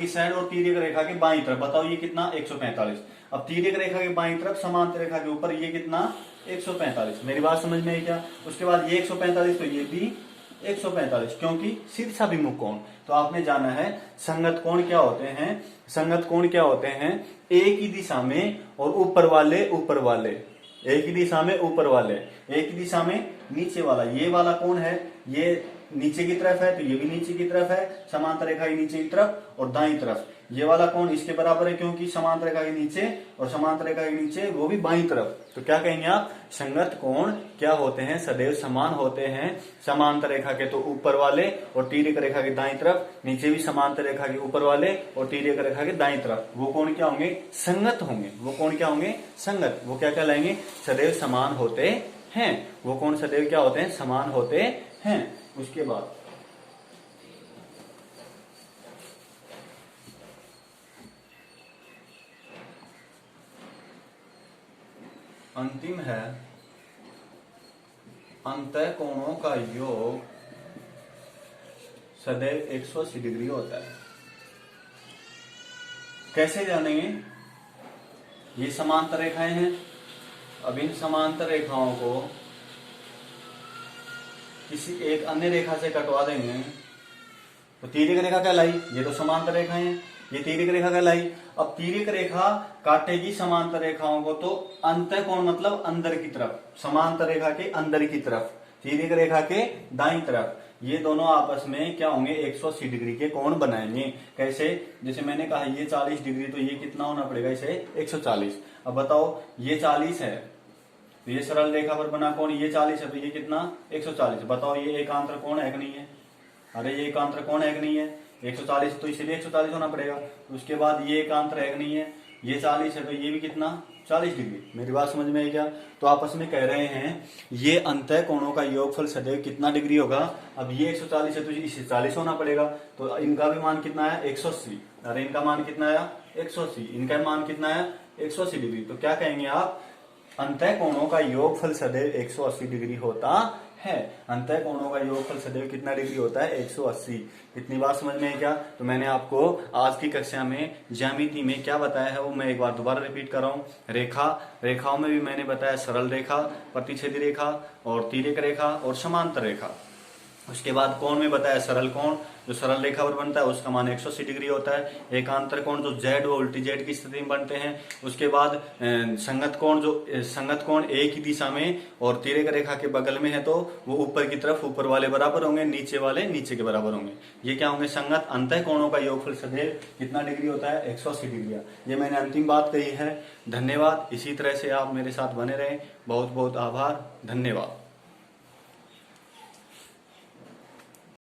इस साइड और तिर्यक रेखा के बाईं तरफ, बताओ ये कितना 145। अब तिर्यक रेखा के बाईं तरफ समांतर रेखा के ऊपर ये कितना 145। मेरी बात समझ में आई क्या? उसके बाद ये 145 तो ये भी 145, क्योंकि शीर्षाभिमुख कोण। तो आपने जाना है संगत कोण क्या होते हैं। संगत कोण क्या होते हैं? एक ही दिशा में और ऊपर वाले एक ही दिशा में ऊपर वाले, एक ही दिशा में नीचे वाला। ये वाला कोण है, ये नीचे की तरफ है तो ये भी नीचे की तरफ है, समांतर रेखा की नीचे की तरफ और दाईं तरफ। ये वाला कोण इसके बराबर है, क्योंकि समांतर रेखा के नीचे और समांतर रेखा के नीचे वो भी बाईं तरफ। तो क्या कहेंगे आप? संगत कोण क्या होते हैं? सदैव समान होते हैं। समांतर रेखा के तो ऊपर वाले और तिर्यक रेखा के दाईं तरफ, नीचे भी समांतर रेखा के ऊपर वाले और तिर्यक रेखा के दाईं तरफ, वो कोण क्या होंगे? संगत होंगे। वो कोण क्या होंगे? संगत। वो क्या कहलाएंगे? सदैव समान होते हैं। वो कोण सदैव क्या होते हैं? समान होते हैं। उसके बाद अंतिम है अंतःकोणों का योग सदैव 180 डिग्री होता है। कैसे जानेंगे? ये समांतर रेखाएं हैं। अब इन समांतर रेखाओं को किसी एक अन्य रेखा से कटवा देंगे तो तिर्यक रेखा कहलाई। ये तो समांतर रेखाएं हैं, ये तिर्यक रेखा कहलाई। अब तिर्यक रेखा काटेगी समांतर रेखाओं को, तो अंतःकोण मतलब अंदर की तरफ, समांतर रेखा के अंदर की तरफ, तिर्यक रेखा के दाईं तरफ। ये दोनों आपस में क्या होंगे? 180 डिग्री के कोण बनाएंगे। कैसे? जैसे मैंने कहा ये 40 डिग्री, तो ये कितना होना पड़ेगा? इसे 140। अब बताओ ये 40 है तो ये सरल रेखा पर बना कोण ये 40 है, तो ये कितना 140। बताओ ये एकांतर कोण है कि नहीं है? अरे ये एकांतर कोण है कि नहीं है? 140 तो इसलिए 140 होना पड़ेगा। तो उसके बाद ये एकांतर है कि नहीं है? ये 40 है तो ये भी कितना 40 डिग्री। मेरी बात समझ में आई क्या? तो आपस में कह रहे हैं ये अंतःकोणों का योगफल सदैव कितना डिग्री होगा? अब ये 140 है तो इसे 40 होना पड़ेगा। तो इनका भी मान कितना है? 180। अरे इनका मान कितना आया? 180। इनका मान कितना है? 180 डिग्री। तो क्या कहेंगे आप? अंतःकोणों का योगफल सदैव 180 डिग्री होता है। अंतःकोणों का योगफल सदैव कितना डिग्री होता है? 180। इतनी बात समझ में है क्या? तो मैंने आपको आज की कक्षा में ज्यामिति में क्या बताया है वो मैं एक बार दोबारा रिपीट कर रहा हूँ। रेखाओं में भी मैंने बताया सरल रेखा, प्रतिच्छेदी रेखा और तिर्यक रेखा और समांतर रेखा। उसके बाद कोण में बताया सरल कोण, जो सरल रेखा पर बनता है उसका मान 180 डिग्री होता है। एकांतर कोण जो जेड व उल्टी जेड की स्थिति में बनते हैं। उसके बाद संगत कोण, जो संगत कोण एक ही दिशा में और तिर्यक रेखा के बगल में है तो वो ऊपर की तरफ ऊपर वाले बराबर होंगे, नीचे वाले नीचे के बराबर होंगे। ये क्या होंगे? संगत। अंतःकोणों का योगफल सदैव कितना डिग्री होता है? 180 डिग्री। ये मैंने अंतिम बात कही है। धन्यवाद। इसी तरह से आप मेरे साथ बने रहें। बहुत बहुत आभार। धन्यवाद।